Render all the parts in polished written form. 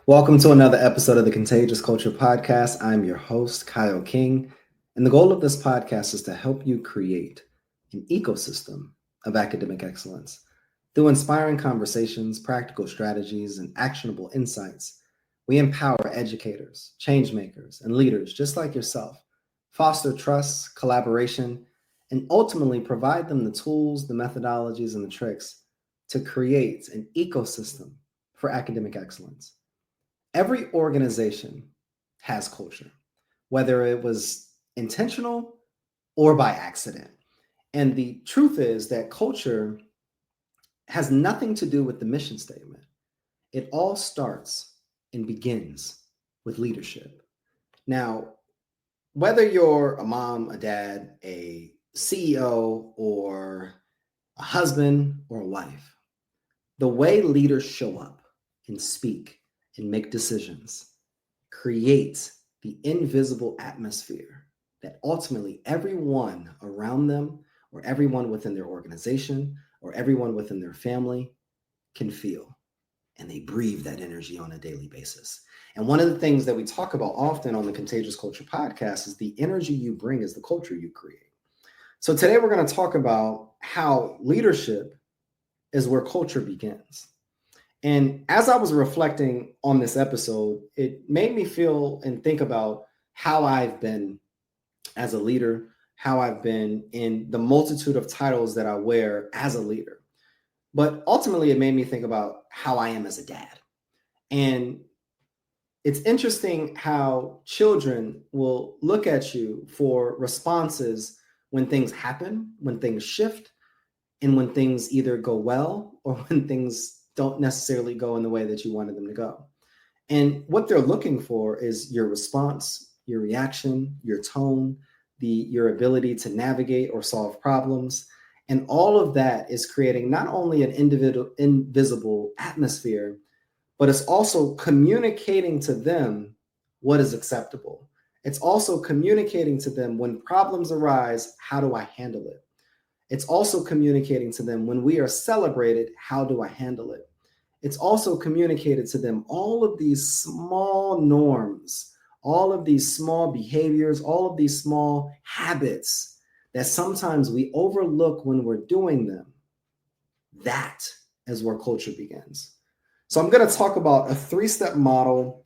Welcome to another episode of the Contagious Culture Podcast. I'm your host, Kyle King, and the goal of this podcast is to help you create an ecosystem of academic excellence. Through inspiring conversations, practical strategies, and actionable insights, we empower educators, change makers, and leaders just like yourself, foster trust, collaboration, and ultimately provide them the tools, the methodologies, and the tricks to create an ecosystem for academic excellence. Every organization has culture, whether it was intentional or by accident. And the truth is that culture has nothing to do with the mission statement. It all starts and begins with leadership. Now, whether you're a mom, a dad, a CEO, or a husband or a wife, the way leaders show up and speak and make decisions creates the invisible atmosphere that ultimately everyone around them, or everyone within their organization, or everyone within their family can feel. And they breathe that energy on a daily basis. And one of the things that we talk about often on the Contagious Culture Podcast is the energy you bring is the culture you create. So today we're going to talk about how leadership is where culture begins. And as I was reflecting on this episode, it made me feel and think about how I've been as a leader, how I've been in the multitude of titles that I wear as a leader. But ultimately, it made me think about how I am as a dad. And it's interesting how children will look at you for responses when things happen, when things shift, and when things either go well or when things don't necessarily go in the way that you wanted them to go. And what they're looking for is your response, your reaction, your tone, your ability to navigate or solve problems. And all of that is creating not only an invisible atmosphere, but it's also communicating to them what is acceptable. It's also communicating to them when problems arise, how do I handle it? It's also communicating to them when we are celebrated, how do I handle it? It's also communicated to them all of these small norms, all of these small behaviors, all of these small habits that sometimes we overlook when we're doing them. That is where culture begins. So I'm going to talk about a 3-step model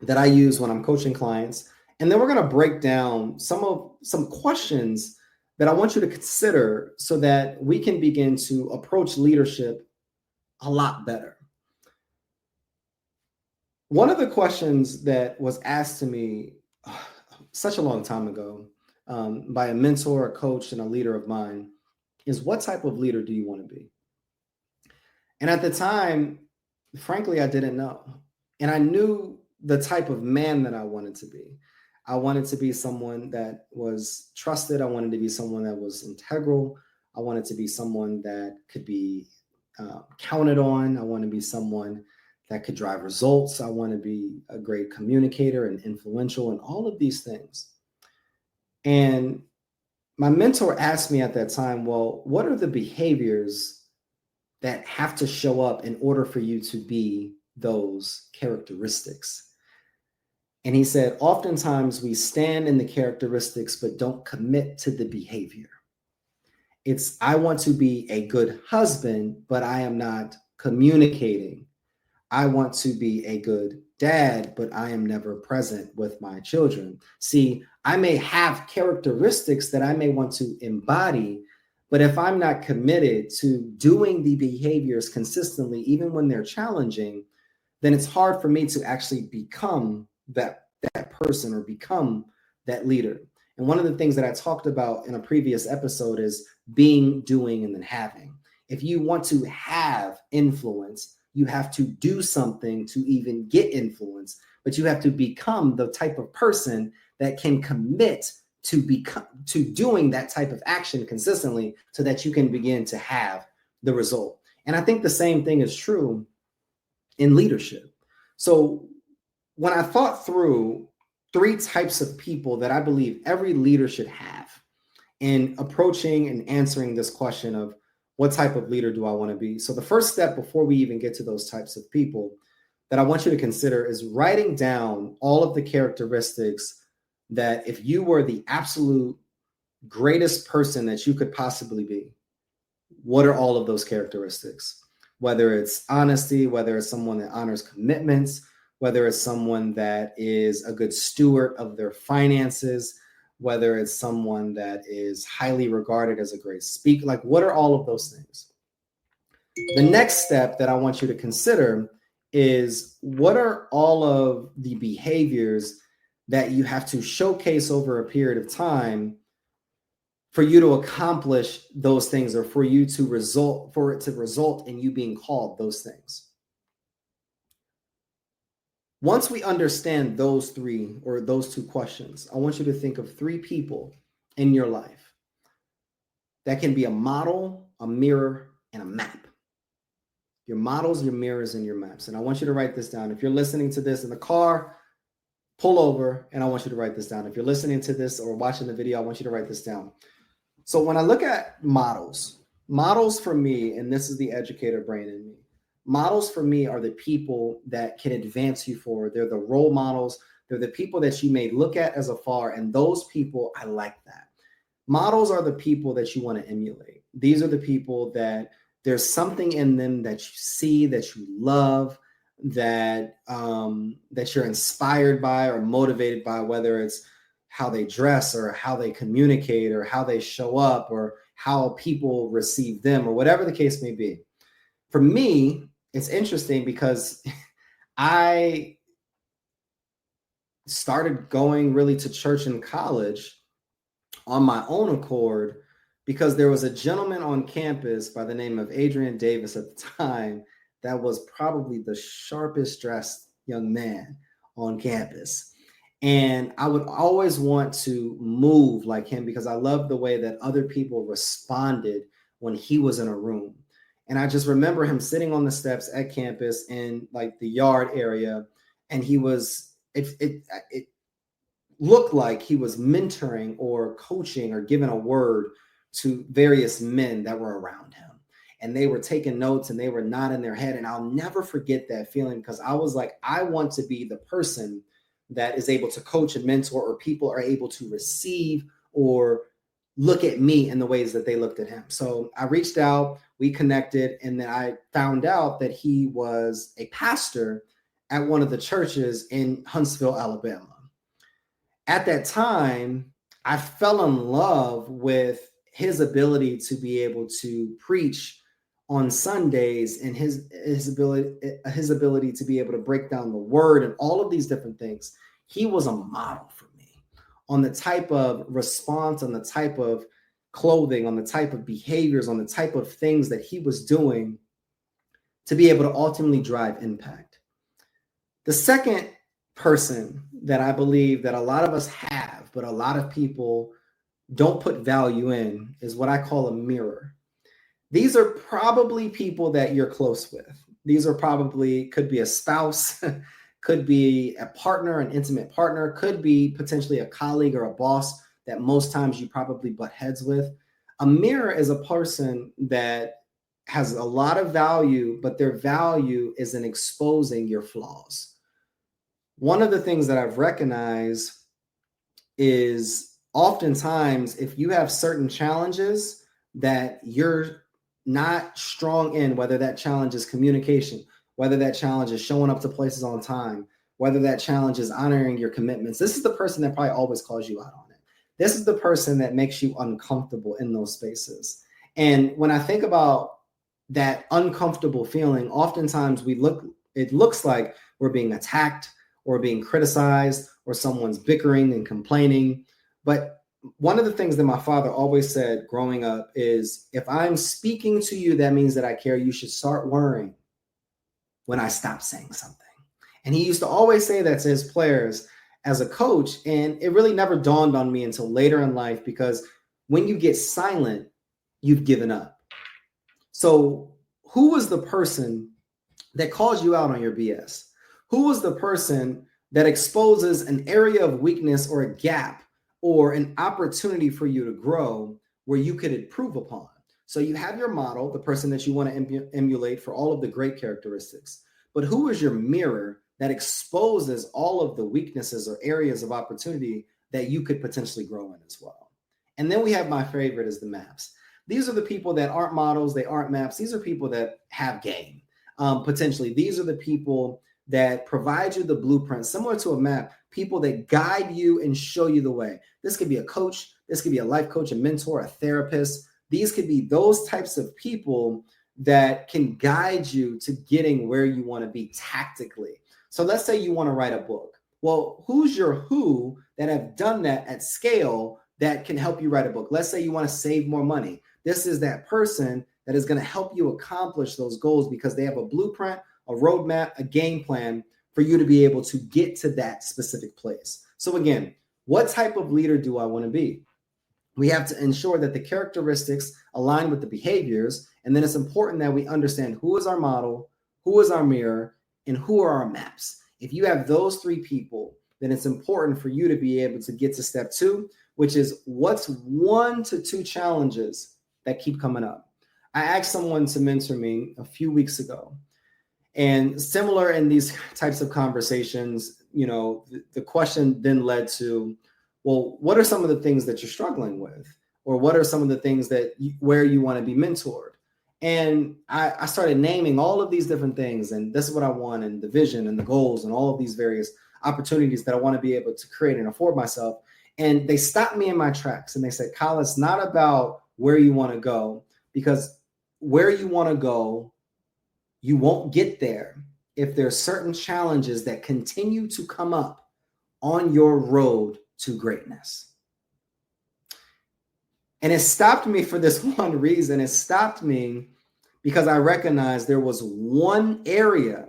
that I use when I'm coaching clients. And then we're going to break down some questions that I want you to consider so that we can begin to approach leadership a lot better. One of the questions that was asked to me such a long time ago by a mentor, a coach, and a leader of mine is, what type of leader do you want to be? And at the time, frankly, I didn't know. And I knew the type of man that I wanted to be. I wanted to be someone that was trusted. I wanted to be someone that was integral. I wanted to be someone that could be counted on. I want to be someone that could drive results. I want to be a great communicator and influential and all of these things. And my mentor asked me at that time, well, what are the behaviors that have to show up in order for you to be those characteristics? And he said, oftentimes we stand in the characteristics, but don't commit to the behavior. It's, I want to be a good husband, but I am not communicating. I want to be a good dad, but I am never present with my children. See, I may have characteristics that I may want to embody, but if I'm not committed to doing the behaviors consistently, even when they're challenging, then it's hard for me to actually become that person or become that leader. And one of the things that I talked about in a previous episode is being, doing, and then having. If you want to have influence, you have to do something to even get influence, but you have to become the type of person that can commit to doing that type of action consistently so that you can begin to have the result. And I think the same thing is true in leadership. So when I thought through 3 types of people that I believe every leader should have in approaching and answering this question of what type of leader do I want to be? So the first step before we even get to those types of people that I want you to consider is writing down all of the characteristics that if you were the absolute greatest person that you could possibly be, what are all of those characteristics? Whether it's honesty, whether it's someone that honors commitments, whether it's someone that is a good steward of their finances, whether it's someone that is highly regarded as a great speaker, like what are all of those things? The next step that I want you to consider is what are all of the behaviors that you have to showcase over a period of time for you to accomplish those things, or for it to result in you being called those things. Once we understand those three or those two questions, I want you to think of three people in your life that can be a model, a mirror, and a map. Your models, your mirrors, and your maps. And I want you to write this down. If you're listening to this in the car, pull over, and I want you to write this down. If you're listening to this or watching the video, I want you to write this down. So when I look at models for me, and this is the educator brain in me, models for me are the people that can advance you forward. They're the role models. They're the people that you may look at as afar, and those people, I like that. Models are the people that you want to emulate. These are the people that there's something in them that you see, that you love, that you're inspired by or motivated by, whether it's how they dress or how they communicate or how they show up or how people receive them or whatever the case may be. For me, it's interesting because I started going really to church in college on my own accord because there was a gentleman on campus by the name of Adrian Davis at the time that was probably the sharpest dressed young man on campus. And I would always want to move like him because I loved the way that other people responded when he was in a room. And I just remember him sitting on the steps at campus in like the yard area. And he was, it looked like he was mentoring or coaching or giving a word to various men that were around him. And they were taking notes and they were nodding their head. And I'll never forget that feeling because I was like, I want to be the person that is able to coach and mentor, or people are able to receive or look at me in the ways that they looked at him. So I reached out, we connected, and then I found out that he was a pastor at one of the churches in Huntsville, Alabama. At that time, I fell in love with his ability to be able to preach on Sundays and his ability to be able to break down the word and all of these different things. He was a model for me on the type of response, on the type of clothing, on the type of behaviors, on the type of things that he was doing to be able to ultimately drive impact. The second person that I believe that a lot of us have, but a lot of people don't put value in, is what I call a mirror. These are probably people that you're close with. These are probably, could be a spouse, could be a partner, an intimate partner, could be potentially a colleague or a boss that most times you probably butt heads with. A mirror is a person that has a lot of value, but their value is in exposing your flaws. One of the things that I've recognized is oftentimes if you have certain challenges that you're not strong in, whether that challenge is communication, whether that challenge is showing up to places on time, whether that challenge is honoring your commitments, this is the person that probably always calls you out on it. This is the person that makes you uncomfortable in those spaces. And when I think about that uncomfortable feeling, oftentimes it looks like we're being attacked or being criticized or someone's bickering and complaining. But one of the things that my father always said growing up is, if I'm speaking to you, that means that I care. You should start worrying when I stop saying something. And he used to always say that to his players as a coach. And it really never dawned on me until later in life, because when you get silent, you've given up. So who was the person that calls you out on your BS? Who was the person that exposes an area of weakness or a gap or an opportunity for you to grow where you could improve upon? So you have your model, the person that you want to emulate for all of the great characteristics. but who is your mirror that exposes all of the weaknesses or areas of opportunity that you could potentially grow in as well. And then we have my favorite is the maps. These are the people that aren't models, they aren't maps. These are people that have game. Potentially, these are the people that provide you the blueprint, similar to a map, people that guide you and show you the way. This could be a coach, this could be a life coach, a mentor, a therapist. These could be those types of people that can guide you to getting where you want to be tactically. So let's say you want to write a book. Well, who's your who that have done that at scale that can help you write a book? Let's say you want to save more money. This is that person that is going to help you accomplish those goals because they have a blueprint, a roadmap, a game plan for you to be able to get to that specific place. So again, what type of leader do I want to be? We have to ensure that the characteristics align with the behaviors. And then it's important that we understand who is our model, who is our mirror, and who are our maps. If you have those three people, then it's important for you to be able to get to step 2, which is what's 1 to 2 challenges that keep coming up. I asked someone to mentor me a few weeks ago. And similar in these types of conversations, the question then led to, well, what are some of the things that you're struggling with? Or what are some of the things where you want to be mentored? And I started naming all of these different things. And this is what I want, and the vision and the goals and all of these various opportunities that I want to be able to create and afford myself. And they stopped me in my tracks and they said, Kyle, it's not about where you want to go, because where you want to go, you won't get there if there's certain challenges that continue to come up on your road to greatness. And it stopped me for this one reason. It stopped me because I recognized there was one area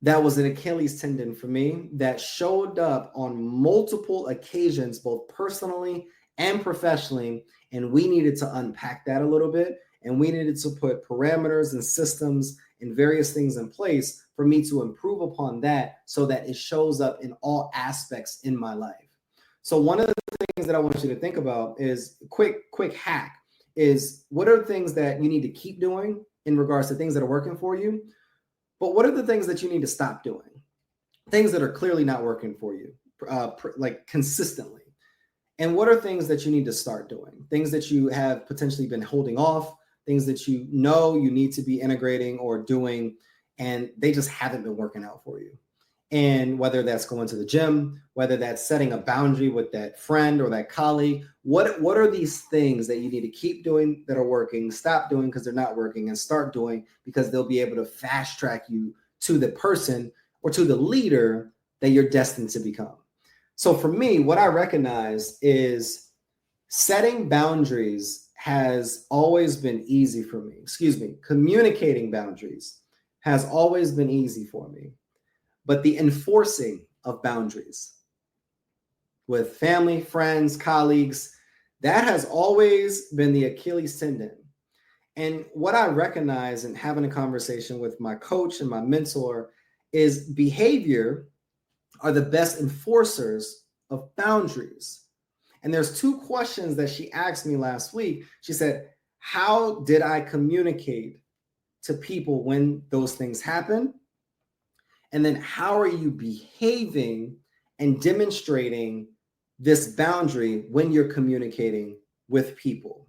that was an Achilles tendon for me that showed up on multiple occasions, both personally and professionally. And we needed to unpack that a little bit. And we needed to put parameters and systems and various things in place for me to improve upon that so that it shows up in all aspects in my life. So one of the things that I want you to think about is quick hack is, what are the things that you need to keep doing in regards to things that are working for you? But what are the things that you need to stop doing? Things that are clearly not working for you, like consistently. And what are things that you need to start doing? Things that you have potentially been holding off, things that you know you need to be integrating or doing, and they just haven't been working out for you. And whether that's going to the gym, whether that's setting a boundary with that friend or that colleague, what are these things that you need to keep doing that are working, stop doing because they're not working, and start doing because they'll be able to fast track you to the person or to the leader that you're destined to become. So for me, what I recognize is setting boundaries has always been easy for me. Communicating boundaries has always been easy for me. But the enforcing of boundaries with family, friends, colleagues, that has always been the Achilles tendon. And what I recognize in having a conversation with my coach and my mentor is behavior are the best enforcers of boundaries. And there's 2 questions that she asked me last week. She said, how did I communicate to people when those things happen? And then how are you behaving and demonstrating this boundary when you're communicating with people?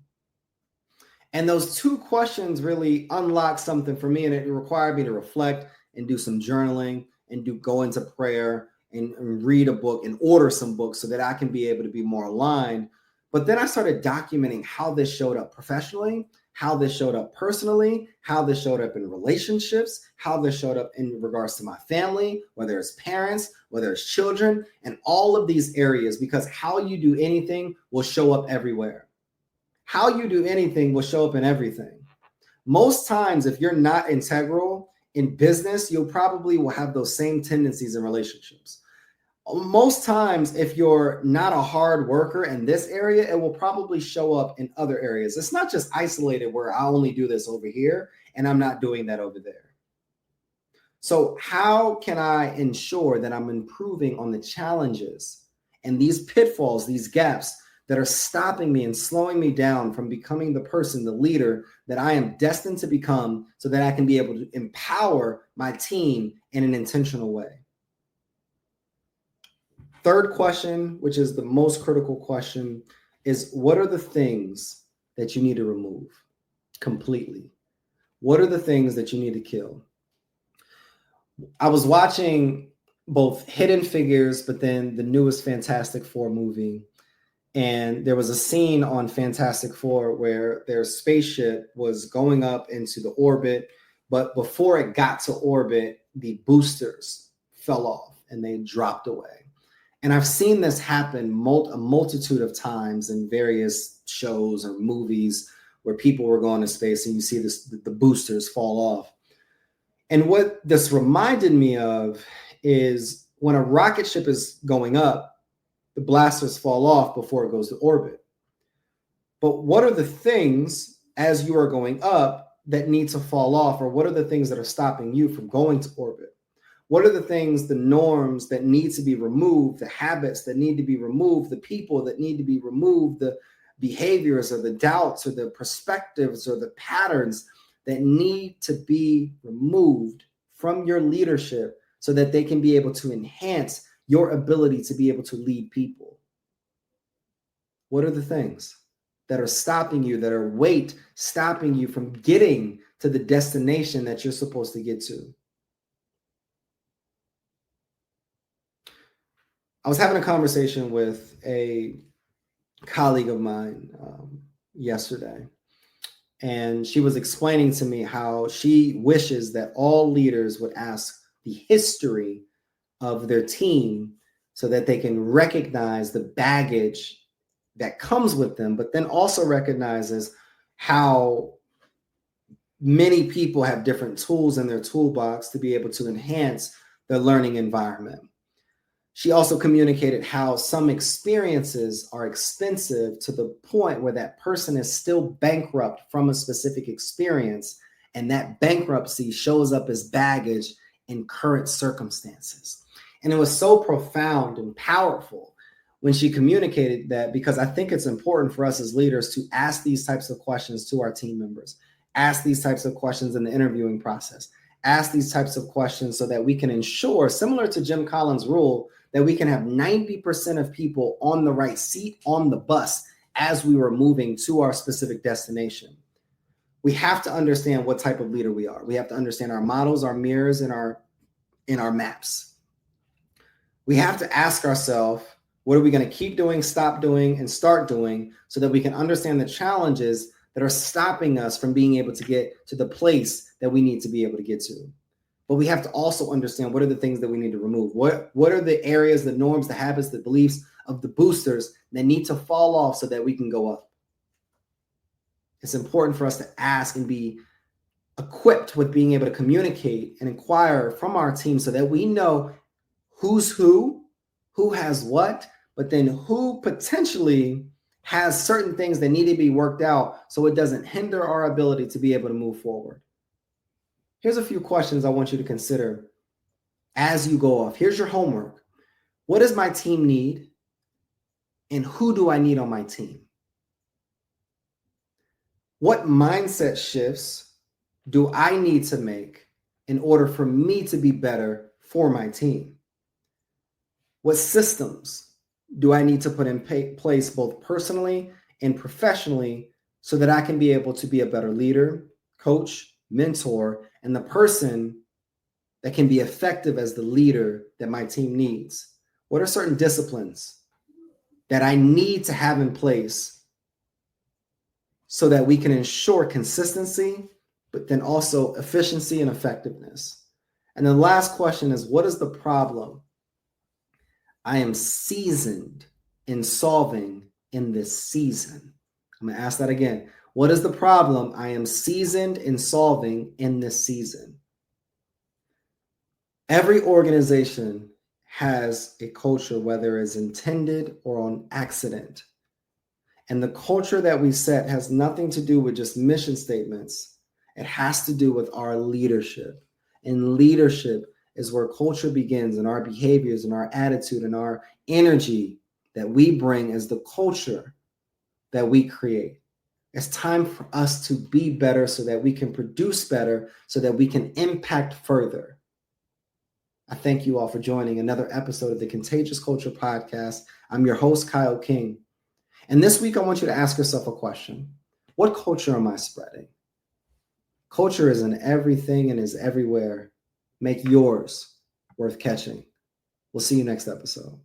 And those 2 questions really unlocked something for me, and it required me to reflect and do some journaling and go into prayer and read a book and order some books so that I can be able to be more aligned. But then I started documenting how this showed up professionally, how this showed up personally, how this showed up in relationships, how this showed up in regards to my family, whether it's parents, whether it's children, and all of these areas, because how you do anything will show up everywhere. How you do anything will show up in everything. Most times, if you're not integral in business, you'll probably will have those same tendencies in relationships. Most times, if you're not a hard worker in this area, it will probably show up in other areas. It's not just isolated where I only do this over here and I'm not doing that over there. So how can I ensure that I'm improving on the challenges and these pitfalls, these gaps that are stopping me and slowing me down from becoming the person, the leader that I am destined to become so that I can be able to empower my team in an intentional way? Third question, which is the most critical question, is what are the things that you need to remove completely? What are the things that you need to kill? I was watching both Hidden Figures, but then the newest Fantastic Four movie. And there was a scene on Fantastic Four where their spaceship was going up into the orbit, but before it got to orbit, the boosters fell off and they dropped away. And I've seen this happen a multitude of times in various shows or movies where people were going to space and you see the boosters fall off. And what this reminded me of is when a rocket ship is going up, the blasters fall off before it goes to orbit. But what are the things as you are going up that need to fall off, or what are the things that are stopping you from going to orbit? What are the things, the norms that need to be removed, the habits that need to be removed, the people that need to be removed, the behaviors or the doubts or the perspectives or the patterns that need to be removed from your leadership so that they can be able to enhance your ability to be able to lead people? What are the things that are stopping you, that are stopping you from getting to the destination that you're supposed to get to? I was having a conversation with a colleague of mine yesterday, and she was explaining to me how she wishes that all leaders would ask the history of their team so that they can recognize the baggage that comes with them, but then also recognizes how many people have different tools in their toolbox to be able to enhance their learning environment. She also communicated how some experiences are expensive to the point where that person is still bankrupt from a specific experience, and that bankruptcy shows up as baggage in current circumstances. And it was so profound and powerful when she communicated that, because I think it's important for us as leaders to ask these types of questions to our team members, ask these types of questions in the interviewing process, ask these types of questions so that we can ensure, similar to Jim Collins' rule, that we can have 90% of people on the right seat on the bus as we were moving to our specific destination. We have to understand what type of leader we are. We have to understand our models, our mirrors, and our maps. We have to ask ourselves, what are we going to keep doing, stop doing, and start doing so that we can understand the challenges that are stopping us from being able to get to the place that we need to be able to get to. But we have to also understand what are the things that we need to remove. What are the areas, the norms, the habits, the beliefs of the boosters that need to fall off so that we can go up? It's important for us to ask and be equipped with being able to communicate and inquire from our team so that we know who's who has what, but then who potentially has certain things that need to be worked out so it doesn't hinder our ability to be able to move forward. Here's a few questions I want you to consider as you go off. Here's your homework. What does my team need? And who do I need on my team? What mindset shifts do I need to make in order for me to be better for my team? What systems do I need to put in place both personally and professionally so that I can be able to be a better leader, coach, mentor, and the person that can be effective as the leader that my team needs? What are certain disciplines that I need to have in place so that we can ensure consistency, but then also efficiency and effectiveness? And the last question is, what is the problem I am seasoned in solving in this season? I'm going to ask that again. What is the problem I am seasoned in solving in this season? Every organization has a culture, whether it's intended or on accident. And the culture that we set has nothing to do with just mission statements. It has to do with our leadership. And leadership is where culture begins, and our behaviors and our attitude and our energy that we bring as the culture that we create. It's time for us to be better so that we can produce better, so that we can impact further. I thank you all for joining another episode of the Contagious Culture Podcast. I'm your host, Kyle King. And this week, I want you to ask yourself a question. What culture am I spreading? Culture is in everything and is everywhere. Make yours worth catching. We'll see you next episode.